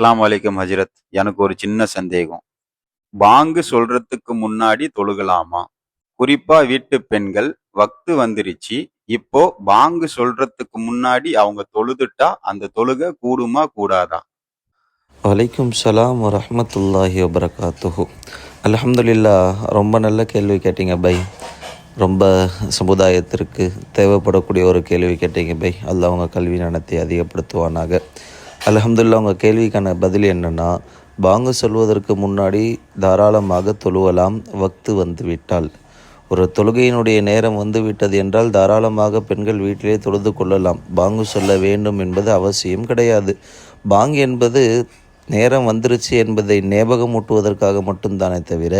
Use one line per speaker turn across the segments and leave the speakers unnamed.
அஸ்ஸலாமு அலைக்கும் ஹஜ்ரத். எனக்கு ஒரு சின்ன சந்தேகம். பாங்கு சொல்றதுக்கு முன்னாடி தொழுகலாமா? குறிப்பா வீட்டு பெண்கள் வக்து வந்துருச்சு. இப்போ பாங்கு சொல்றதுக்கு முன்னாடி அவங்க தொழுதுட்டா அந்த தொழுகை கூடுமா கூடாதா?
வலைக்கும் சலாம் வரஹ்மத்துல்லாஹி வபரகாத்துஹு. அல்ஹம்துலில்லா, ரொம்ப நல்ல கேள்வி கேட்டீங்க பை. ரொம்ப சமுதாயத்திற்கு தேவைப்படக்கூடிய ஒரு கேள்வி கேட்டீங்க பை. அல்லாஹ் உங்கள் கல்வி ஞானத்தை அதிகப்படுத்துவானாக. அல்ஹம்துலில்லா, உங்கள் கேள்விக்கான பதில் என்னென்னா, பாங்கு சொல்வதற்கு முன்னாடி தாராளமாக தொழுவலாம் வக்து வந்துவிட்டால். ஒரு தொழுகையினுடைய நேரம் வந்துவிட்டது என்றால் தாராளமாக பெண்கள் வீட்டிலே தொழுது கொள்ளலாம். பாங்கு சொல்ல வேண்டும் என்பது அவசியம் கிடையாது. பாங்கு என்பது நேரம் வந்துருச்சு என்பதை ஞாபகமூட்டுவதற்காக மட்டும்தானே தவிர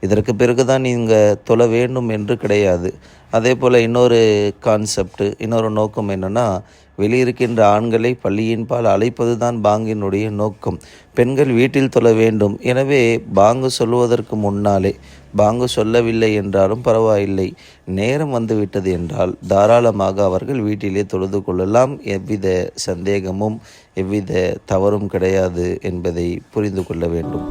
இதற்கு பிறகு தான் நீங்கள் தொழ வேண்டும் என்று கிடையாது. அதே போல் இன்னொரு இன்னொரு நோக்கம் என்னென்னா, வெளியிருக்கின்ற ஆண்களை பள்ளியின் பால் அழைப்பது தான் பாங்கினுடைய நோக்கம். பெண்கள் வீட்டில் தொழ வேண்டும். எனவே பாங்கு சொல்வதற்கு முன்னாலே, பாங்கு சொல்லவில்லை என்றாலும் பரவாயில்லை, நேரம் வந்துவிட்டது என்றால் தாராளமாக அவர்கள் வீட்டிலே தொழுது கொள்ளலாம். எவ்வித சந்தேகமும் எவ்வித தவறும் கிடையாது என்பதை புரிந்து கொள்ள வேண்டும்.